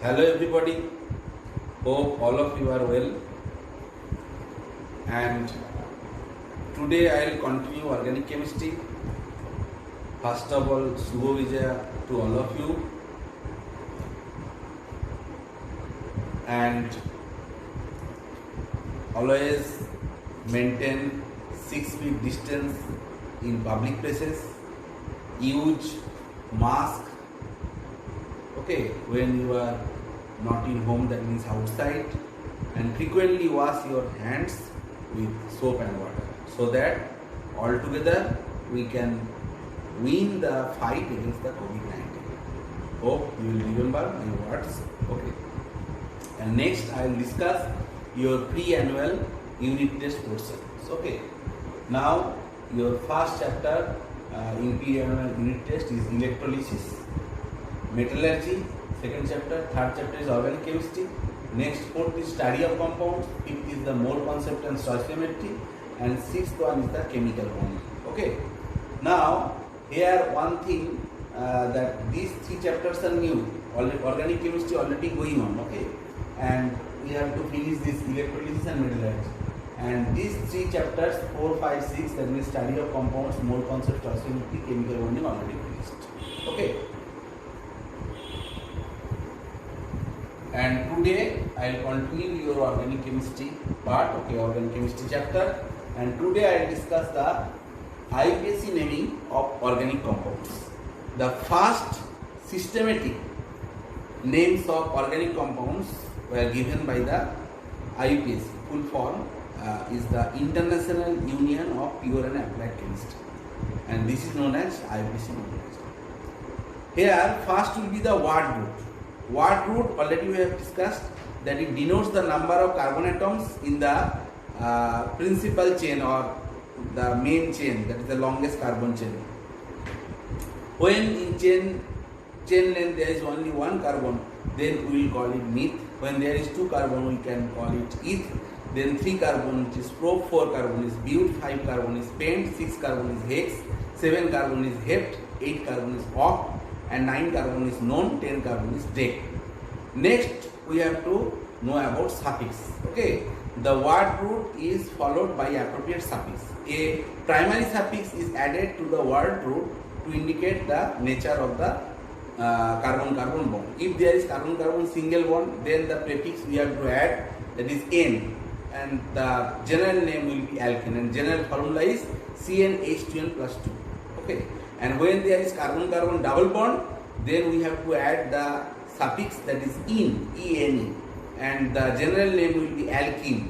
Hello everybody, hope all of you are well, and today I will continue organic chemistry. First of all, Shubho Vijaya to all of you, and always maintain 6 feet distance in public places, use mask, okay, when you are not in home, that means outside, and frequently wash your hands with soap and water so that altogether we can win the fight against the COVID-19. Hope you will remember my words. Okay. And next I will discuss your pre-annual unit test portion. Okay. Now your first chapter in pre-annual unit test is electrolysis, metallurgy. Second chapter, third chapter is organic chemistry. Next, fourth is study of compounds. Fifth is the mole concept and stoichiometry, and sixth one is the chemical bonding. Okay. Now here one thing that these 3 chapters are new. Organic chemistry already going on. Okay, and we have to finish this electrolysis and metallurgy. And these 3 chapters 4, 5, 6, that means study of compounds, mole concept, stoichiometry, chemical bonding already finished. Okay. And today I will continue your organic chemistry part, okay, organic chemistry chapter. And today I will discuss the IUPAC naming of organic compounds. The first systematic names of organic compounds were given by the IUPAC. Full form is the International Union of Pure and Applied Chemistry, and this is known as IUPAC nomenclature. Here first will be the word root. Word root already we have discussed that it denotes the number of carbon atoms in the principal chain or the main chain, that is the longest carbon chain. When in chain length there is only 1 carbon, then we will call it meth. When there is 2 carbon, we can call it eth. Then 3 carbon, which is prop, 4 carbon is but, 5 carbon is pent, 6 carbon is hex, 7 carbon is hept, 8 carbon is oct, and 9 carbon is non, 10 carbon is dec. Next we have to know about suffix. Okay, the word root is followed by appropriate suffix. A primary suffix is added to the word root to indicate the nature of the carbon-carbon bond. If there is carbon-carbon single bond, then the prefix we have to add, that is N, and the general name will be alkene, and general formula is CnH2n plus 2. Okay. And when there is carbon-carbon double bond, then we have to add the suffix, that is -ene, E-N-E, and the general name will be alkene,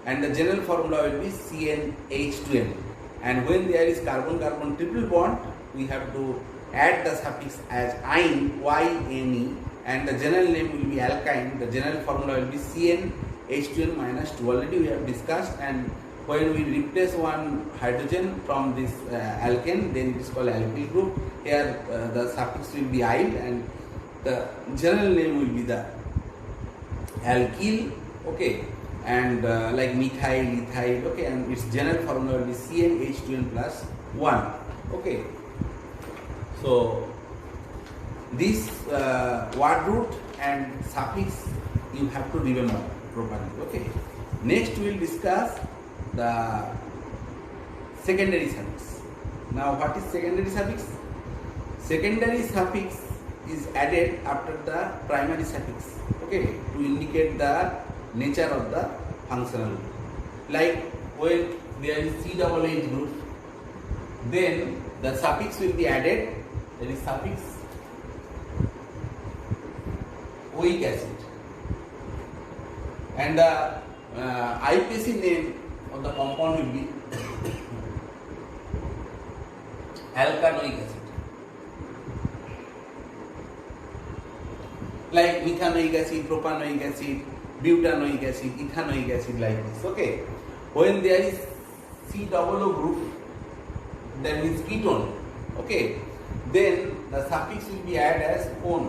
and the general formula will be CnH2n. And when there is carbon-carbon triple bond, we have to add the suffix as -ine, Y-N-E, and the general name will be alkyne. The general formula will be CnH2n minus 2. Already we have discussed, and when we replace one hydrogen from this alkane, then it is called alkyl group. Here the suffix will be -yle, and the general name will be the alkyl, okay, and like methyl, ethyl, okay, and its general formula will be CnH2n plus 1. Okay, so this word root and suffix you have to remember properly. Okay, next we will discuss the secondary suffix. Now what is secondary suffix? Secondary suffix is added after the primary suffix, okay, to indicate the nature of the functional group. Like when there is COOH group, then the suffix will be added, that is suffix oic acid, and the IUPAC name of the compound will be alkanoic acid. Like methanoic acid, propanoic acid, butanoic acid, ethanoic acid, like this. Okay. When there is COO group, that means ketone. Okay. Then the suffix will be added as -one,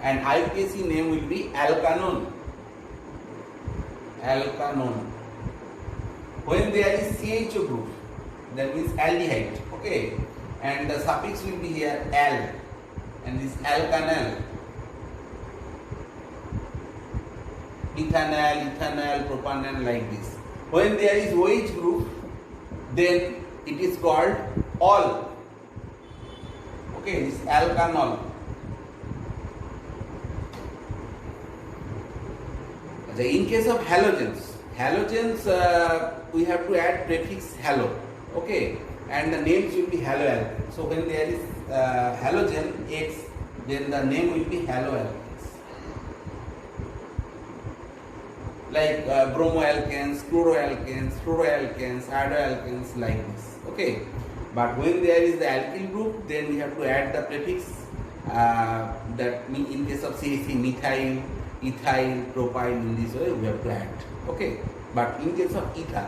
and IUPAC name will be alkanone. Alkanone. When there is CHO group, that means aldehyde, okay, and the suffix will be here al, and this alkanyl. ethanol, propanol, like this. When there is OH group, then it is called ol. Okay, this alkanol. In case of halogens, we have to add prefix halo. Okay, and the names will be haloalkane. So when there is halogen X, then the name will be haloalkanes. Like bromoalkanes, chloroalkanes, fluoroalkanes, iodoalkanes, like this. Okay, but when there is the alkyl group, then we have to add the prefix. That in case of CAC, methyl, ethyl, propyl, in this way we have to add. Okay, but in case of ether,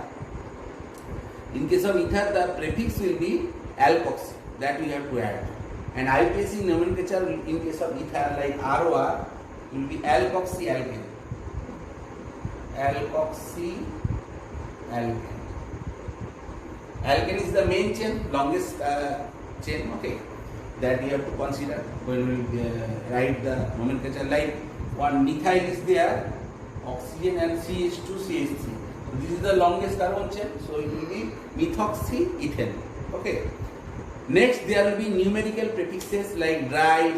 the prefix will be alkoxy, that we have to add. And IUPAC nomenclature in case of ether, like ROR, will be alkoxyalkane. Alkane is the main chain, longest chain. Okay, that you have to consider when we write the nomenclature. Like one methyl is there, oxygen and CH2, CH3. So this is the longest carbon chain, so it will be methoxyethane. Okay. Next, there will be numerical prefixes like dry,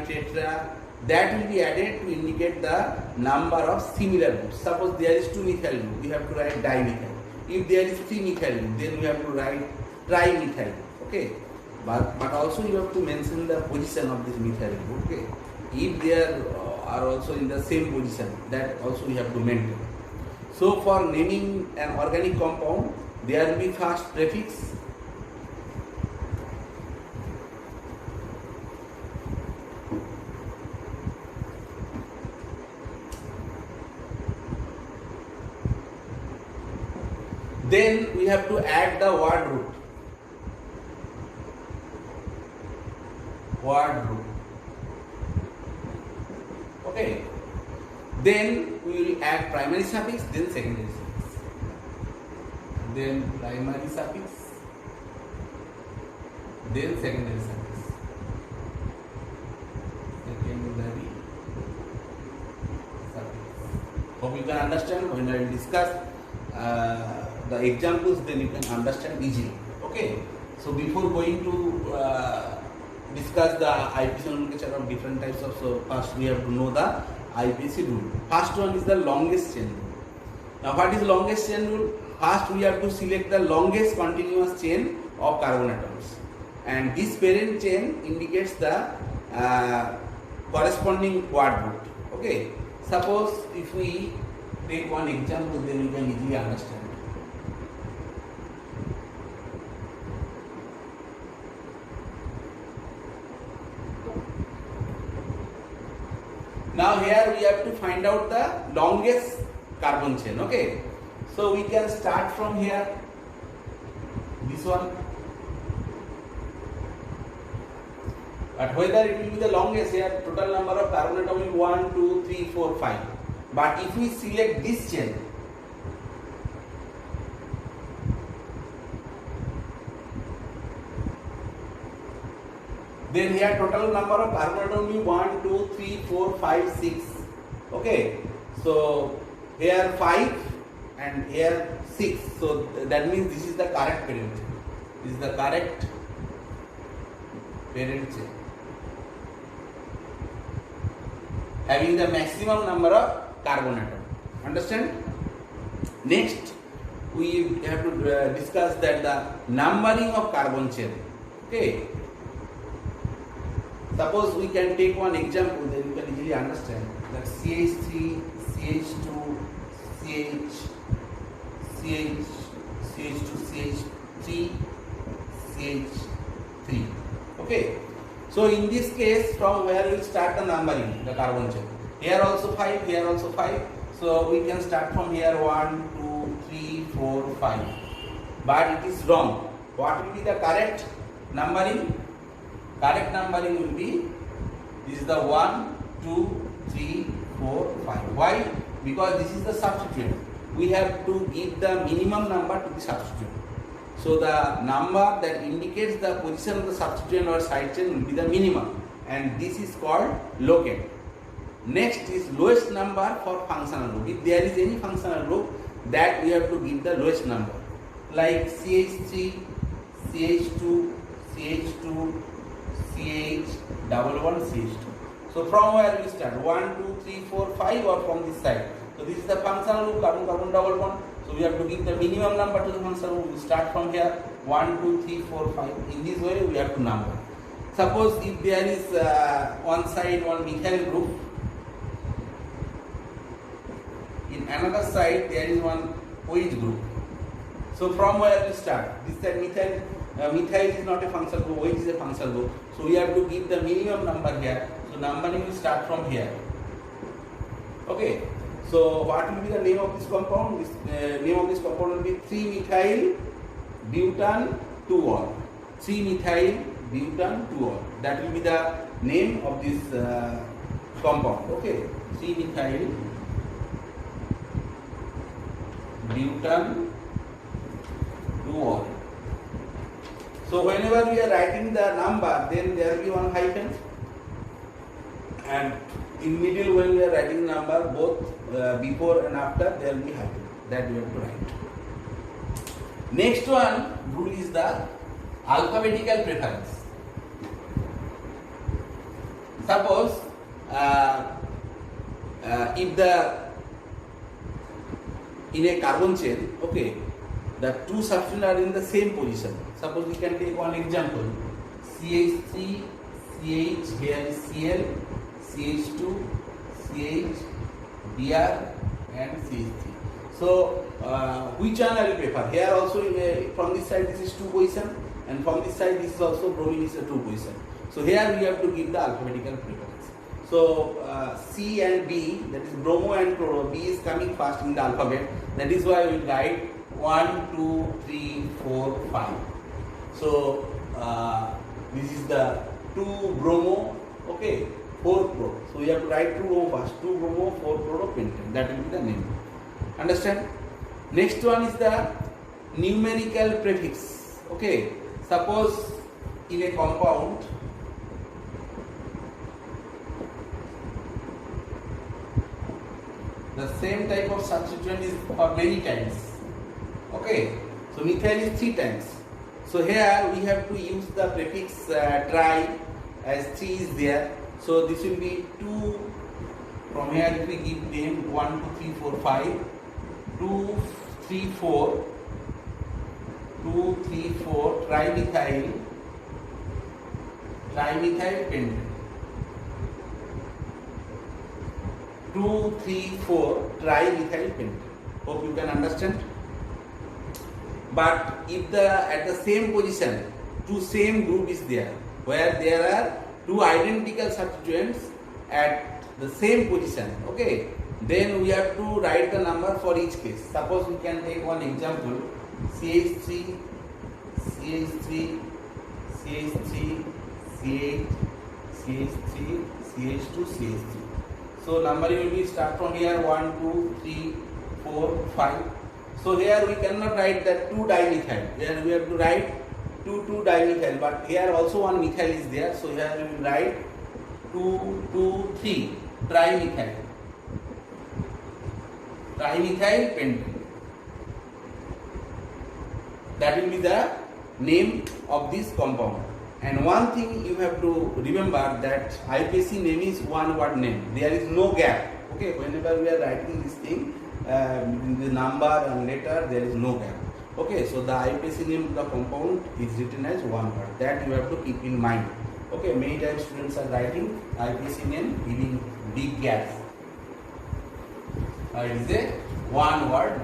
tetra. That will be added to indicate the number of similar groups. Suppose there is 2 methyl group, we have to write dimethyl. If there is 3 methyl group, then we have to write trimethyl. Okay. But also you have to mention the position of this methyl group. Okay. If they are also in the same position, that also we have to maintain. So for naming an organic compound, there will be first prefix. Then we have to add the word root. Okay. Then we will add primary suffix, then secondary suffix. Then primary suffix, then secondary suffix. Hope you can understand. When I will discuss the examples, then you can understand easily. Okay. So before going to discuss the IUPAC nomenclature of different types of, so first we have to know the IUPAC rule. First one is the longest chain rule. Now what is longest chain rule? First we have to select the longest continuous chain of carbon atoms, and this parent chain indicates the corresponding word root. Okay. Suppose if we take one example, then we can easily understand. Now here we have to find out the longest carbon chain. Okay, so we can start from here, this one, but whether it will be the longest, here total number of carbon atoms will be 1, 2, 3, 4, 5. But if we select this chain, then here total number of carbon atoms will be 1, 2, 3, 4, 5, 6. Okay, so here 5 and here 6. So that means this is the correct parent chain. This is the correct parent chain, having the maximum number of carbon atom. Understand? Next, we have to discuss that the numbering of carbon chain. Okay. Suppose we can take one example, then you can easily understand that CH3, CH2, CH, CH, CH2, CH3, CH3. Okay. So in this case, from where we will start the numbering, the carbon chain. Here also 5, here also 5. So we can start from here 1, 2, 3, 4, 5. But it is wrong. What will be the correct numbering? Correct numbering will be, this is the 1, 2, 3, 4, 5. Why? Because this is the substituent. We have to give the minimum number to the substituent. So the number that indicates the position of the substituent or side chain will be the minimum, and this is called locate. Next is lowest number for functional group. If there is any functional group, that we have to give the lowest number, like CH3, CH2, CH2, CH11, CH2. So from where we start? 1, 2, 3, 4, 5, or from this side? So this is the functional group, carbon-carbon double bond. So we have to give the minimum number to the functional group. We start from here, 1, 2, 3, 4, 5. In this way we have to number. Suppose if there is one side one methyl group, in another side there is one OH group. So from where we start? This side methyl is not a functional group, OH is a functional group. So we have to give the minimum number here. So numbering will start from here. Okay. So what will be the name of this compound? Name of this compound will be 3-methyl butan 2-ol. 3-methyl butan 2-ol. That will be the name of this compound. Okay. 3-methyl butan 2-ol. So whenever we are writing the number, then there will be one hyphen, and in middle when we are writing number, both before and after, there will be hyphen. That we have to write. Next one rule is the alphabetical preference. Suppose if in a carbon chain, okay, the two substances are in the same position. Suppose we can take one example: CH3, CH, here is Cl, CH2, CH, Br, and CH3. So which one I will prefer? Here also from this side this is 2 position, and from this side this is also bromine is a 2 position. So here we have to give the alphabetical preference. So C and B, that is bromo and chloro, B is coming first in the alphabet. That is why we write 1, 2, 3, 4, 5. So this is the 2 bromo, okay, 4 chloro. So we have to write 2 bromo first, 2 bromo, 4 chloro pentane. That will be the name. Understand? Next one is the numerical prefix. Okay, suppose in a compound, the same type of substituent is for many times. Okay, so methyl is 3 times. So here we have to use the prefix tri, as 3 is there. So this will be 2. From here if we give name 1, 2, 3, 4, 5, 2, 3, 4, 2, 3, 4, trimethyl pentane. 2, 3, 4, trimethyl pentane. Hope you can understand. But if at the same position, 2 same group is there, where there are 2 identical substituents at the same position, okay, then we have to write the number for each case. Suppose we can take one example: CH3, CH3, CH3, CH, CH3, CH2, CH3. So numbering will be start from here 1, 2, 3, 4, 5. So here we cannot write that 2 dimethyl. Here we have to write 2 dimethyl. But here also one methyl is there. So here we will write 2, 2, 3 trimethyl. Trimethyl pentane. That will be the name of this compound. And one thing you have to remember, that IPSC name is one word name. There is no gap. Okay, whenever we are writing this thing, the number and letter, there is no gap. Okay, so the IPSC name of the compound is written as one word. That you have to keep in mind. Okay, many times students are writing IPSC name giving big gaps. It is a one word.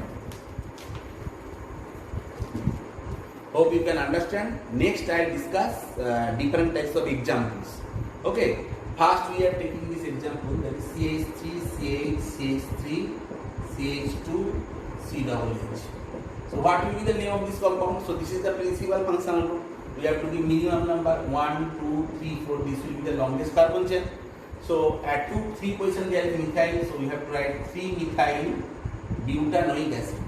Hope you can understand. Next I will discuss different types of examples. Okay, first we are taking this example, that is CH3, CH, CH3, CH2, COOH. So what will be the name of this compound? So this is the principal functional group. We have to give minimum number 1, 2, 3, 4. This will be the longest carbon chain. So at 2, 3 position there is methyl. So we have to write 3-methyl butanoic acid.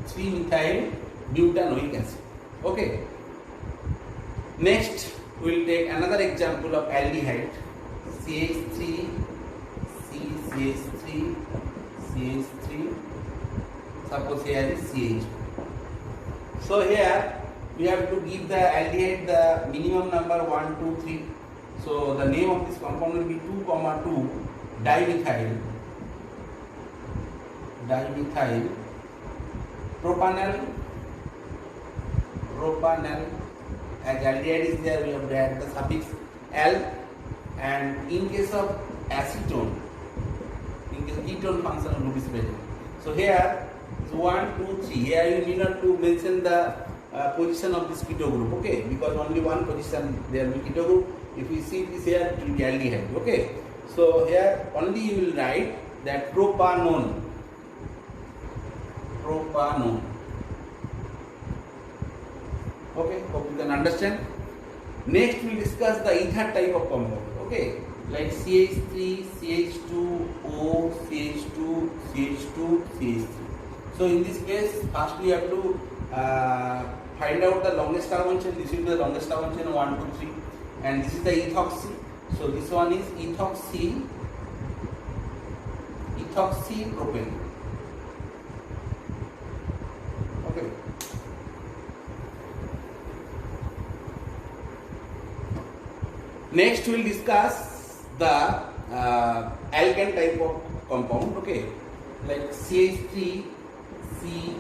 3-methyl butanoic acid. Okay. Next we will take another example of aldehyde. CH3, CH3, CH3. Suppose here is CH. So here we have to give the aldehyde the minimum number 1, 2, 3. So the name of this compound will be 2, 2 dimethyl propanal. As aldehyde is there, we have to add the suffix L. And in case of acetone, in case ketone function will be present. So here is 1, 2, 3. Here you need not to mention the position of this keto group, okay? Because only one position there will be keto group. If we see this here, it will be aldehyde, okay? So here only you will write that propanone. Okay, hope you can understand. Next we will discuss the ether type of compound, okay? Like CH3, CH2O, CH2, CH2, CH3. So in this case, first we have to find out the longest carbon chain. This is the longest carbon chain 1, 2, 3, and this is the ethoxy. So this one is ethoxy propane. Okay. Next we will discuss the alkane type of compound, okay, like CH3, C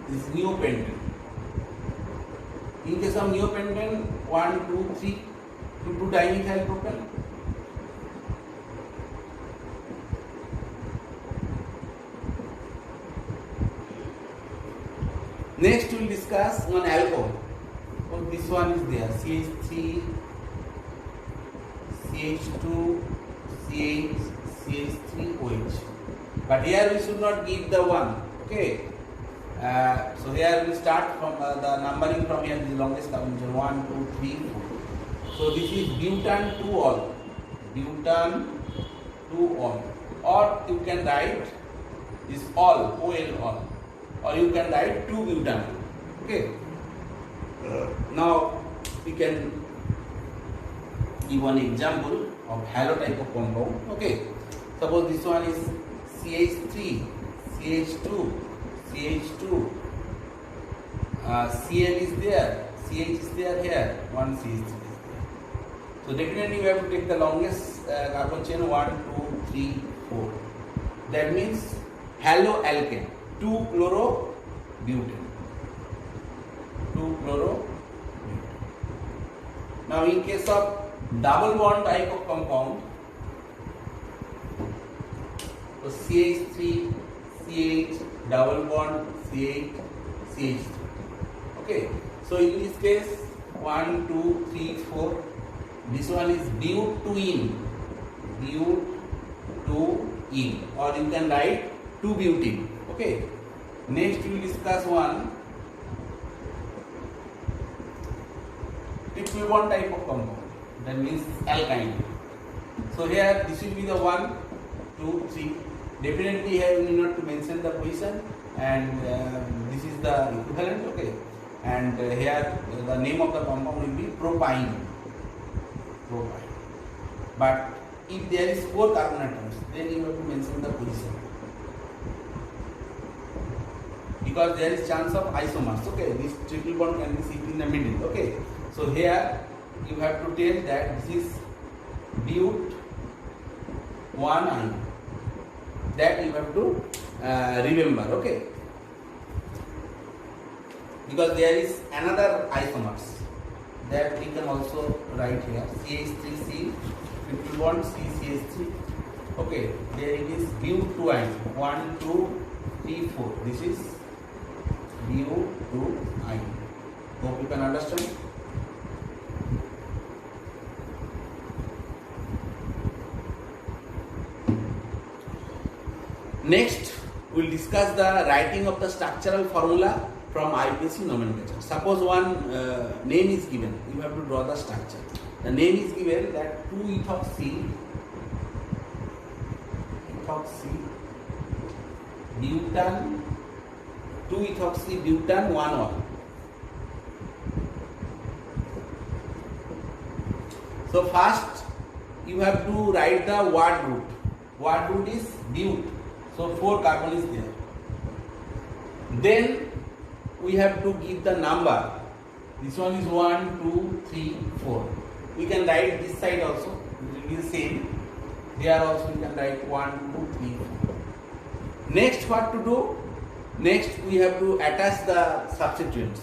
is neopentane. In case of neopentane, 1, 2, 3, 2 dimethyl propane. Next we will discuss one alcohol. So this one is there, CH3, CH2, CH, CH3OH. But here we should not give the one, okay? So here we start from the numbering from here, the longest carbon chain 1, 2, 3, 4. So this is butane 2-ol, or you can write this ol, ol, or you can write 2-butane. Okay. Now we can give one example of halo type of compound. Okay. Suppose this one is CH3, CH2, CH2, Cl is there, CH is there here, one CH3 is there. So definitely we have to take the longest carbon chain 1, 2, 3, 4. That means haloalkane, 2-chlorobutane. Now in case of double bond type of compound, so CH3, CH, double bond, CH, CH3. Okay. So in this case, 1, 2, 3, 4. This one is butene, or you can write 2-butene. Okay. Next we will discuss one triple bond type of compound. That means alkyne. So here this will be the 1, 2, 3. Definitely here we need not to mention the position, and this is the equivalent. Okay. And here the name of the compound will be propyne. But if there is 4 carbon atoms, then you have to mention the position, because there is chance of isomers. Okay, this triple bond can be sit in the middle. Okay, so here you have to tell that this is but 1 ion. That you have to remember. Okay, because there is another isomers that we can also write here, CH3C, triple bond CCH3. Okay, there it is but 2 ion, 1, 2, 3, 4. This is but 2 ion. Hope you can understand. Next, we will discuss the writing of the structural formula from IUPAC nomenclature. Suppose one name is given, you have to draw the structure. The name is given that 2-ethoxy butane, 2-ethoxy butane 1-ol. So first you have to write the word root. Word root is bute. So 4 carbon is there. Then we have to give the number. This one is 1, 2, 3, 4. We can write this side also. It will be the same. Here also we can write 1, 2, 3, 4. Next, what to do? Next, we have to attach the substituents.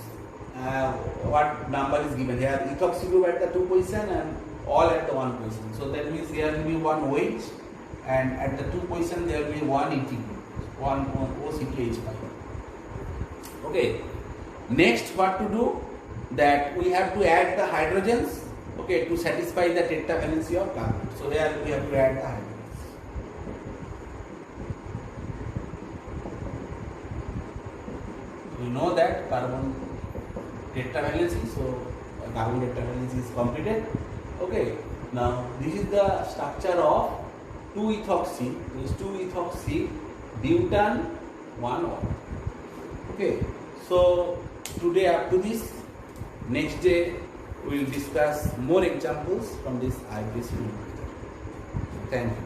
What number is given here? Ethoxy group at the 2 position and all at the 1 position. So that means here will be 1 OH and at the 2 position there will be 1 ET group, 1 OCTH5. Okay. Next, what to do? That we have to add the hydrogens, okay, to satisfy the tetravalency of carbon. So here we have to add the hydrogens. We know that carbon tetravalency, so carbon tetravalency is completed. Okay, now this is the structure of 2-ethoxy, this 2-ethoxy butane 1-1. Okay, so today up to this, next day we will discuss more examples from this IPC. Thank you.